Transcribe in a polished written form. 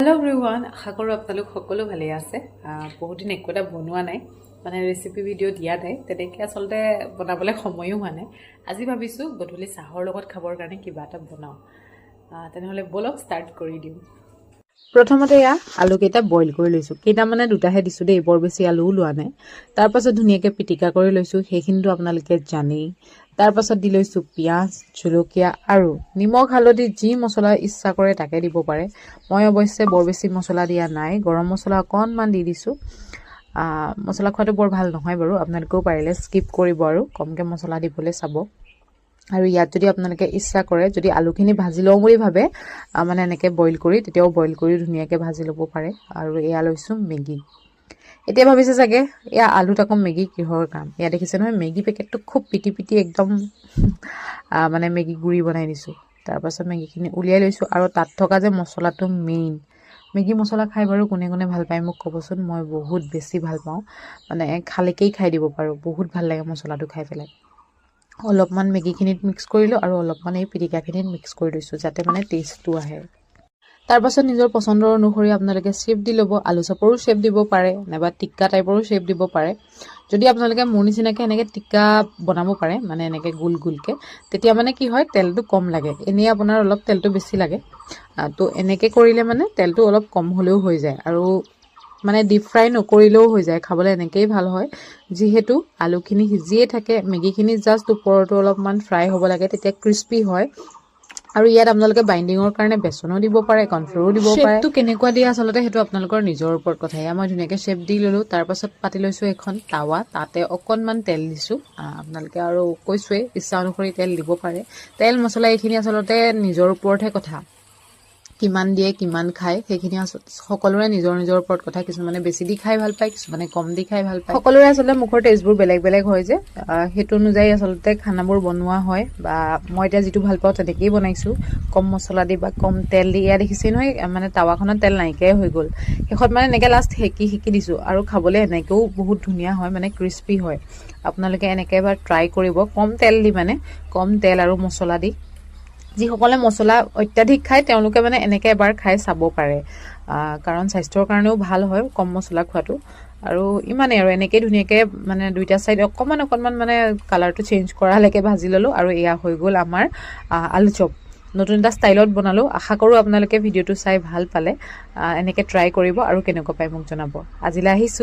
Hello everyone, আশা কৰো আপোনালোক সকলো ভালে আছে। বহুত দিন একোটা বনোৱা নাই, মানে ৰেচিপি ভিডিও দিয়া নাই, তেনেকৈ আসলতে বনাবলৈ সময়ো হোৱা নাই। আজি ভাবিছো গধূলি চাহৰ লগত খাবৰ কাৰণে কিবা এটা বনাও। তেনেহলে বলক ষ্টাৰ্ট কৰি দিম। প্ৰথমতে আলু কেইটা বইল কৰি লৈছো। কেইটা মানে দুটাহে দিছো দেই, বৰ বেছি আলুও লোৱা নাই। তাৰ পাছত ধুনীয়াকৈ পিটিকা কৰি লৈছো, সেইখিনিতো আপোনালোকে জানেই। তাৰ পাছত দি লৈছো পিঁয়াজ, জলকীয়া আৰু নিমখ হালধি যি মছলা ইচ্ছা কৰে তাকে দিব পাৰে। মই অৱশ্যে বৰ বেছি মছলা দিয়া নাই, গৰম মছলা অকণমান দি দিছো। মছলা খোৱাটো বৰ ভাল নহয় বাৰু, আপোনালোকেও পাৰিলে স্কিপ কৰিব আৰু কমকৈ মছলা দিবলৈ চাব। আৰু ইয়াত যদি আপোনালোকে ইচ্ছা কৰে, যদি আলুখিনি ভাজি লওঁ বুলি ভাবে মানে এনেকৈ বইল কৰি, তেতিয়াও বইল কৰি ধুনীয়াকৈ ভাজি ল'ব পাৰে। আৰু এয়া লৈছোঁ মেগী। এতিয়া ভাবিছে চাগে এয়া আলুত আকৌ মেগী কিহৰ কাম। এয়া দেখিছে নহয়, মেগী পেকেটটো খুব পিটি পিটি একদম মানে মেগী গুৰি বনাই দিছোঁ। তাৰপাছত মেগীখিনি উলিয়াই লৈছোঁ। আৰু তাত থকা যে মছলাটো মেইন, মেগী মছলা খাই বাৰু কোনে কোনে ভাল পায় মোক ক'বচোন। মই বহুত বেছি ভাল পাওঁ, মানে খালেকেই খাই দিব পাৰোঁ, বহুত ভাল লাগে মছলাটো খাই পেলাই। অলপমান মেগীখিনিত মিক্স কৰিলোঁ আৰু অলপমান এই পিটিকাখিনিত মিক্স কৰি লৈছোঁ, যাতে মানে টেষ্টটো আহে। তাৰপাছত নিজৰ পচন্দৰ অনুসৰি আপোনালোকে শ্বেপ দি ল'ব। আলু চপৰো শ্বেপ দিব পাৰে, নাইবা টিক্কা টাইপৰো শ্বেপ দিব পাৰে। যদি আপোনালোকে মোৰ নিচিনাকৈ এনেকৈ টিক্কা বনাব পাৰে, মানে এনেকৈ গোল গোলকৈ, তেতিয়া মানে কি হয়, তেলটো কম লাগে। এনেই আপোনাৰ অলপ তেলটো বেছি লাগে। তো এনেকৈ কৰিলে মানে তেলটো অলপ কম হ'লেও হৈ যায়, আৰু মানে ডিপ ফ্ৰাই নকৰিলেও হৈ যায়, খাবলৈ এনেকেই ভাল হয়। যিহেতু আলুখিনি সিজিয়ে থাকে, মেগীখিনি জাষ্ট ওপৰতো অলপমান ফ্ৰাই হ'ব লাগে, তেতিয়া ক্ৰিস্পি হয়। আৰু ইয়াত আপোনালোকে বাইণ্ডিঙৰ কাৰণে বেচনো দিব পাৰে, কৰ্ণফ্লৰো দিব পাৰে। শ্বেপটো কেনেকুৱা দিয়ে আচলতে সেইটো আপোনালোকৰ নিজৰ ওপৰত কথা। এয়া মই ধুনীয়াকৈ শ্বেপ দি ল'লোঁ। তাৰপাছত পাতি লৈছোঁ এখন টাৱা, তাতে অকণমান তেল দিছোঁ। আপোনালোকে আৰু কৈছোঁৱেই, ইচ্ছা অনুসৰি তেল দিব পাৰে। তেল মছলা এইখিনি আচলতে নিজৰ ওপৰতহে কথা, কিমান দিয়ে কিমান খায় সেইখিনি সকলোৰে নিজৰ নিজৰ ওপৰত কথা। কিছুমানে বেছি দি খাই ভাল পায়, কিছুমানে কম দি খাই ভাল পায়। সকলোৰে আচলতে মুখৰ টেষ্টবোৰ বেলেগ বেলেগ হয় যে, সেইটো অনুযায়ী আচলতে খানাবোৰ বনোৱা হয়। বা মই এতিয়া যিটো ভাল পাওঁ তেনেকেই বনাইছোঁ, কম মছলা দি বা কম তেল দি। এয়া দেখিছে নহয়, মানে টাৱাখনত তেল নাইকিয়াই হৈ গ'ল। শেষত মানে এনেকৈ লাষ্ট সেকি দিছোঁ। আৰু খাবলৈ এনেকৈও বহুত ধুনীয়া হয়, মানে ক্ৰিস্পি হয়। আপোনালোকে এনেকৈ এবাৰ ট্ৰাই কৰিব, কম তেল দি, মানে কম তেল আৰু মছলা দি। যিসকলে মছলা অত্যাধিক খায় তেওঁলোকে মানে এনেকৈ এবাৰ খাই চাব পাৰে, কাৰণ স্বাস্থ্যৰ কাৰণেও ভাল হয় কম মছলা খোৱাটো। আৰু ইমানেই আৰু, এনেকৈ ধুনীয়াকৈ মানে দুইটা ছাইড অকণমান মানে কালাৰটো চেঞ্জ কৰালৈকে ভাজি ল'লোঁ। আৰু এয়া হৈ গ'ল আমাৰ আলু চপ। নতুন এটা ষ্টাইলত বনালোঁ। আশা কৰোঁ আপোনালোকে ভিডিঅ'টো চাই ভাল পালে। এনেকৈ ট্ৰাই কৰিব আৰু কেনেকুৱা পায় মোক জনাব। আজিলৈ আহিছোঁ।